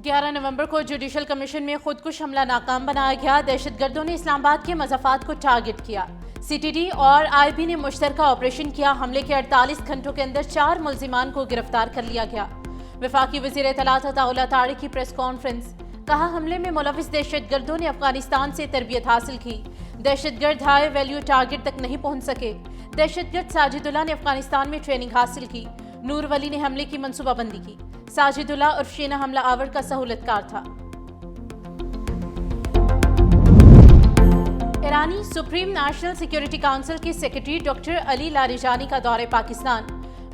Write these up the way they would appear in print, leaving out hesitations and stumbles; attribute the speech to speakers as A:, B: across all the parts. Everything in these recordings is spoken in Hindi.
A: 11 नवंबर को जुडिशल कमीशन में खुदकुश हमला नाकाम बनाया गया। दहशतगर्दों ने इस्लामाबाद के मज़ाफ़ात को टारगेट किया। CTD और IB ने मुश्तरका ऑपरेशन किया। हमले के 48 घंटों के अंदर 4 मुल्जिमान को गिरफ्तार कर लिया गया। वफाकी वज़ीर इत्तलात अताउल्लाह तारिक की प्रेस कॉन्फ्रेंस। कहा, हमले में मुलविस दहशतगर्दों ने अफगानिस्तान से तरबियत हासिल की। दहशतगर्द हाई वैल्यू टारगेट तक नहीं पहुंच सके। दहशतगर्द साजिदुल्लाह ने अफगानिस्तान में ट्रेनिंग हासिल की। नूर वली ने हमले की मनसूबाबंदी की। साजिदुल्लाह उर्फ शीना हमला आवर का सहूलतकार था। ईरानी सुप्रीम नेशनल सिक्योरिटी काउंसिल के सेक्रेटरी डॉक्टर अली लारिजानी का दौरे पाकिस्तान।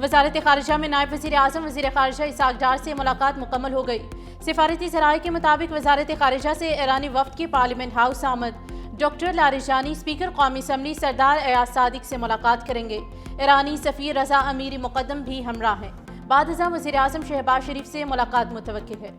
A: वजारत खारिजा में नायब वज़ीर आज़म वज़ीर खारिजा इसाक डार से मुलाकात मुकम्मल हो गई। सिफारती ज़राए के मुताबिक वजारत खारिजा से ईरानी वफ्द की पार्लियामेंट हाउस आमद। डॉक्टर लारिजानी स्पीकर कौमी असम्बली सरदार एयाज सादिक से मुलाकात करेंगे। ईरानी सफ़ीर रज़ा अमीरी मुक़द्दम भी हमरा हैं। बाद अज़ा वज़ीर आज़म शहबाज शरीफ से मुलाकात मुतवक्किल है।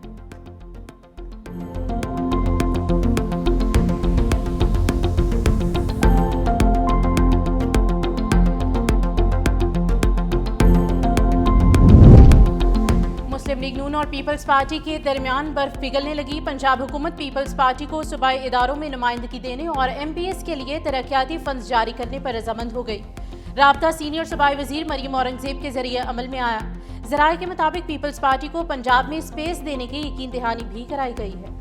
A: मुस्लिम लीग नून और पीपल्स पार्टी के दरमियान बर्फ पिघलने लगी। पंजाब हुकूमत पीपल्स पार्टी को सूबाई इदारों में नुमाइंदगी देने और MPS के लिए तरक्याती फंड्स जारी करने पर रजामंद हो गई। राब्ता सीनियर सूबाई वजीर मरियम औरंगजेब के जरिए अमल में आया। ज़राए के मुताबिक पीपल्स पार्टी को पंजाब में स्पेस देने की यकीन दहानी भी कराई गई है।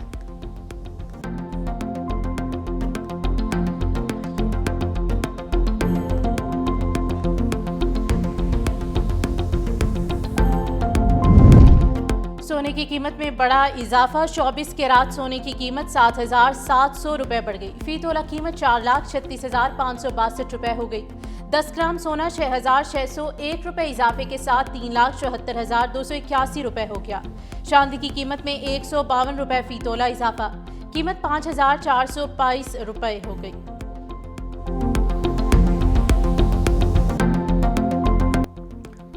A: सोने की कीमत में बड़ा इजाफा। 24 कैरात सोने की कीमत 7,700 रुपए बढ़ गई। फी तोला कीमत 4,36,562 रुपए हो गई। 10 ग्राम सोना 6,601 रुपए इजाफे के साथ 3,74,281 रुपए हो गया। चांदी की कीमत में 152 रुपए फी तोला इजाफा। कीमत 5,422 रुपए हो गई।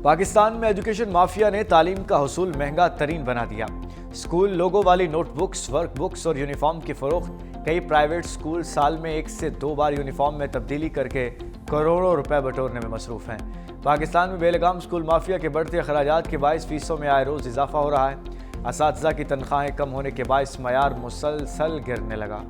B: पाकिस्तान में एजुकेशन माफिया ने तालीम का हुसूल महंगा तरीन बना दिया। स्कूल लोगों वाली नोटबुक्स, वर्कबुक्स और यूनिफॉर्म की फरोख्त। कई प्राइवेट स्कूल साल में 1 से 2 बार यूनिफॉर्म में तब्दीली करके करोड़ों रुपए बटोरने में मसरूफ हैं। पाकिस्तान में बेलगाम स्कूल माफिया के बढ़ते अखराजात के बायस फीसों में आए रोज़ इजाफा हो रहा है। असातिज़ा की तनख्वाहें कम होने के बायस मयार मुसलसल गिरने लगा।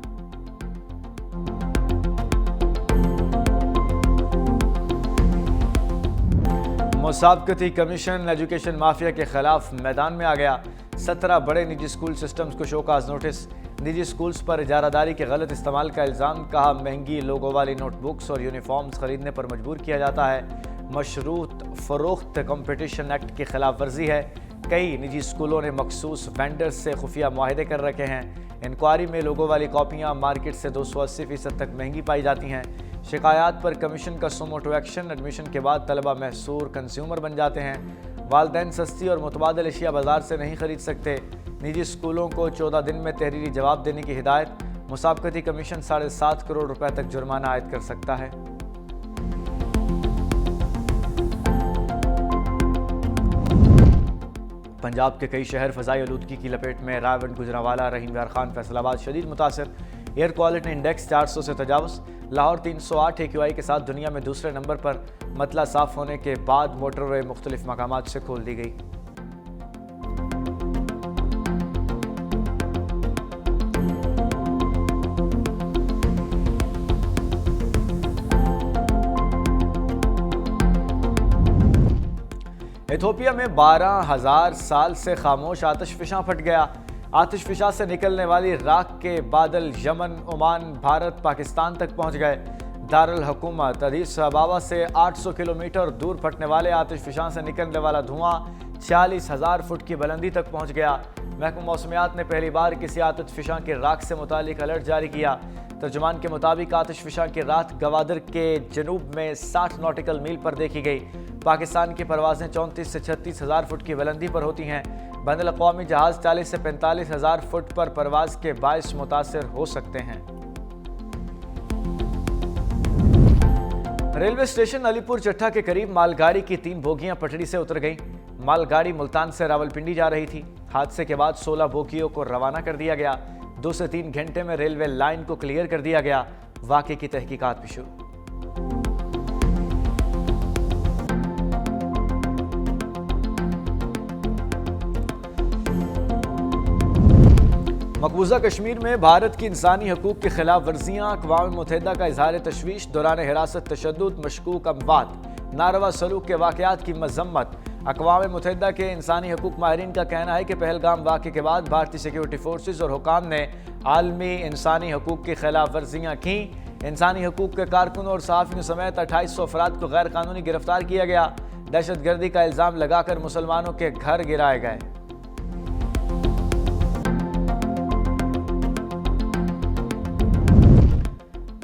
B: मुसाबकती कमीशन एजुकेशन माफिया के खिलाफ मैदान में आ गया। 17 बड़े निजी स्कूल सिस्टम्स को शोकाज नोटिस। निजी स्कूल्स पर इजारादारी के गलत इस्तेमाल का इल्ज़ाम। कहा, महंगी लोगों वाली नोटबुक्स और यूनिफॉर्म्स खरीदने पर मजबूर किया जाता है। मशरूत फ़रोख्त कंपटीशन एक्ट की खिलाफ वर्जी है। कई निजी स्कूलों ने मखसूस वेंडर्स से खुफिया मुआहदे कर रखे हैं। इंक्वायरी में लोगों वाली कॉपियाँ मार्केट से 280% तक महंगी पाई जाती हैं। शिकायत पर कमीशन का सुमो टू एक्शन। एडमिशन के बाद तलबा महसूर कंज्यूमर बन जाते हैं। वालदैन सस्ती और मुतबादल अशिया बाजार से नहीं खरीद सकते। निजी स्कूलों को 14 दिन में तहरीरी जवाब देने की हिदायत। मुसाबकती कमीशन 7.5 करोड़ रुपए तक जुर्माना आयद कर सकता है। पंजाब के कई शहर फ़ज़ाई आलूदगी की लपेट में। रायवंड, गुजरांवाला, रहीम यार खान, फैसलाबाद शदीद मुतासर। एयर क्वालिटी इंडेक्स 400 से तजावुज़। लाहौर 308 AQI के साथ दुनिया में दूसरे नंबर पर। मतला साफ होने के बाद मोटरवे मुख्तलिफ मकामात से खोल दी गई। इथोपिया में 12,000 साल से खामोश आतिशफिशां फट गया। आतिशफिशा से निकलने वाली राख के बादल यमन, ओमान, भारत, पाकिस्तान तक पहुंच गए। दारुल हुकूमत अदीस अबाबा से 800 किलोमीटर दूर फटने वाले आतिशफिशां से निकलने वाला धुआं 40,000 फुट की बुलंदी तक पहुंच गया। महकमा मौसमियात ने पहली बार किसी आतिशफिशां की राख से मुतालिक अलर्ट जारी किया। तर्जुमान के मुताबिक आतिशफिशां की राख गवादर के जनूब में 60 नॉटिकल मील पर देखी गई। पाकिस्तान की परवाज़ें 34 से 36,000 फुट की बुलंदी पर होती हैं। बैनुल अक़वामी जहाज़ 40 से 45,000 फुट पर परवाज़ के बायस मुतासर हो सकते हैं। रेलवे स्टेशन अलीपुर चट्टा के करीब मालगाड़ी की 3 बोगियां पटरी से उतर गईं। मालगाड़ी मुल्तान से रावलपिंडी जा रही थी। हादसे के बाद 16 बोगियों को रवाना कर दिया गया। 2 से 3 घंटे में रेलवे लाइन को क्लियर कर दिया गया। वाक़े की तहकीकात भी शुरू। मकबूजा कश्मीर में भारत की इंसानी हकूक की खिलाफ वर्जियाँ, अक़वाम मुत्तहिदा का इजहार तशवीश, दौरान हिरासत तशद्दुद, मशकूक अमवात, नारवा सलूक के वाक़यात की मजम्मत। अक़वाम मुत्तहिदा के इंसानी हकूक माहिरीन का कहना है कि पहलगाम वाक़े के बाद भारतीय सिक्योरिटी फोर्सेज और हुकाम ने आलमी इंसानी हकूक की खिलाफ वर्जियाँ की। इंसानी हकूक के कारकुन और सहाफ़ियों समेत 2800 अफराद को गैर कानूनी गिरफ्तार किया गया। दहशतगर्दी का इल्ज़ाम लगाकर मुसलमानों के घर गिराए गए।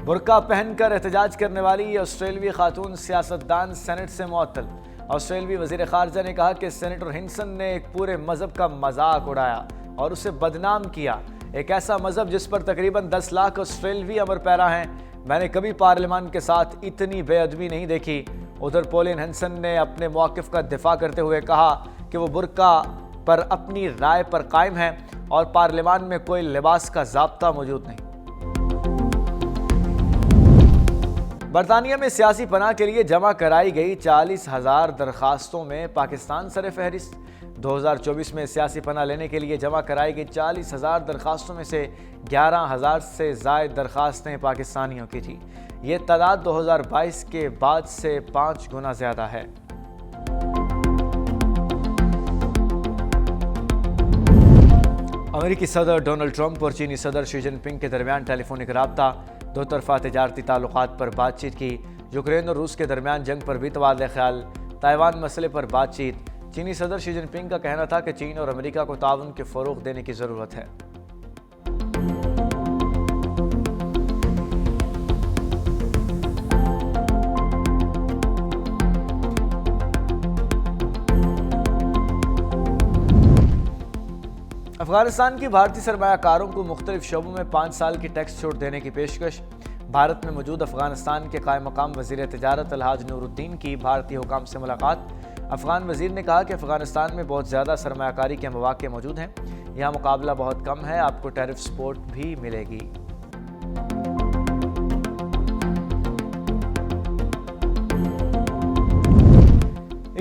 B: बुर्का पहनकर एहतजाज करने वाली ऑस्ट्रेलियाई खातून सियासतदान सेनेट से मुअत्तल। ऑस्ट्रेलियाई वज़ीर ख़ारजा ने कहा कि सेनेटर हिंसन ने एक पूरे मज़हब का मजाक उड़ाया और उसे बदनाम किया। एक ऐसा मज़हब जिस पर तकरीबन 10 लाख ऑस्ट्रेलियाई अमर पैरा हैं। मैंने कभी पार्लियामान के साथ इतनी बेअदबी नहीं देखी। उधर पॉलिन हिंसन ने अपने मौक़िफ़ का दिफा करते हुए कहा कि वो बुर्का पर अपनी राय पर कायम है और पार्लियामान में कोई लिबास का ज़ाब्ता मौजूद नहीं। बरतानिया में सियासी पनाह के लिए जमा कराई गई 40,000 दरखास्तों में पाकिस्तान सरफ़हरिस्त। 2024 में सियासी पनाह लेने के लिए जमा कराई गई 40,000 दरखास्तों में से 11,000 से ज़ायद दरखास्तें पाकिस्तानियों की थी। ये तादाद 2022 के बाद से 5 गुना ज़्यादा है। अमेरिकी सदर डोनाल्ड ट्रंप और चीनी सदर शी जिनपिंग के दरमियान टेलीफोनिक रब्ता, दो तरफा तिजारती ताल्लुकात पर बातचीत की। यूक्रेन और रूस के दरमियान जंग पर भी तबादला ख्याल, ताइवान मसले पर बातचीत। चीनी सदर शी जिनपिंग का कहना था कि चीन और अमेरिका को ताउन के फ़रोग़ देने की ज़रूरत है। अफगानिस्तान की भारतीय सरमायाकारों को मुख्तलिफ शोबों में 5 साल की टैक्स छूट देने की पेशकश। भारत में मौजूद अफगानिस्तान के कायम मकाम वज़ीर तिजारत अलहाज नूरुद्दीन की भारतीय हुकाम से मुलाकात। अफगान वज़ीर ने कहा कि अफगानिस्तान में बहुत ज़्यादा सरमायाकारी के मौक़े मौजूद हैं। यहाँ मुकाबला बहुत कम है, आपको टैरिफ सपोर्ट भी मिलेगी।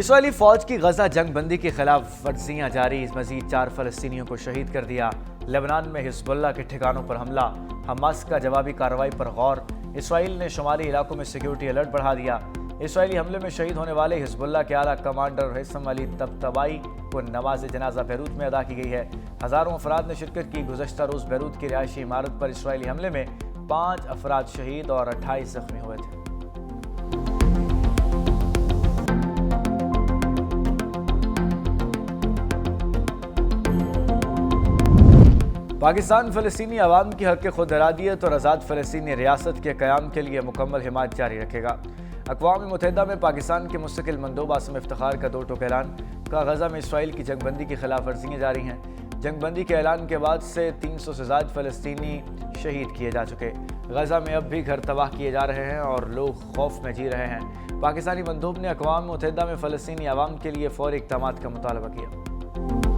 B: इसराइली फ़ौज की गजा जंगबंदी की खिलाफ वर्जियाँ जारी। मज़ीद 4 फ़लस्तीनियों को शहीद कर दिया। लेबनान में हिज़्बुल्लाह के ठिकानों पर हमला, हमास का जवाबी कार्रवाई पर गौर। इसराइल ने शुमाली इलाकों में सिक्योरिटी अलर्ट बढ़ा दिया। इसराइली हमले में शहीद होने वाले हिज़्बुल्लाह के आला कमांडर हिसम अली तबतबाई को नमाज जनाजा बैरूत में अदा की गई है। हज़ारों अफराद ने शिरकत की। गुज़श्ता रोज़ बैरूत की रिहायशी इमारत पर इसराइली हमले में 5 अफराद शहीद और 28 ज़ख्मी हुए थे। पाकिस्तान फ़लस्तीनी अवाम की हक़ खुद इरादियत और आज़ाद फ़लस्तीनी रियासत के क़याम के लिए मुकम्मल हिमायत जारी रखेगा। अक़वाम मुत्तहिदा में पाकिस्तान के मुस्तकिल मंदूब आसिम इफ्तिखार का 2 टोक ऐलान का। गज़ा में इसराइल की जंगबंदी की खिलाफ वर्जियाँ जारी हैं। जंगबंदी के ऐलान के बाद से 300 से ज़ायद फ़लस्तीनी शहीद किए जा चुके। गज़ा में अब भी घर तबाह किए जा रहे हैं और लोग खौफ में जी रहे हैं। पाकिस्तानी मंदूब ने अक़वाम मुत्तहिदा में फ़लस्तीनी अवाम के लिए फ़ौरी इक़दामात का मुतालबा किया।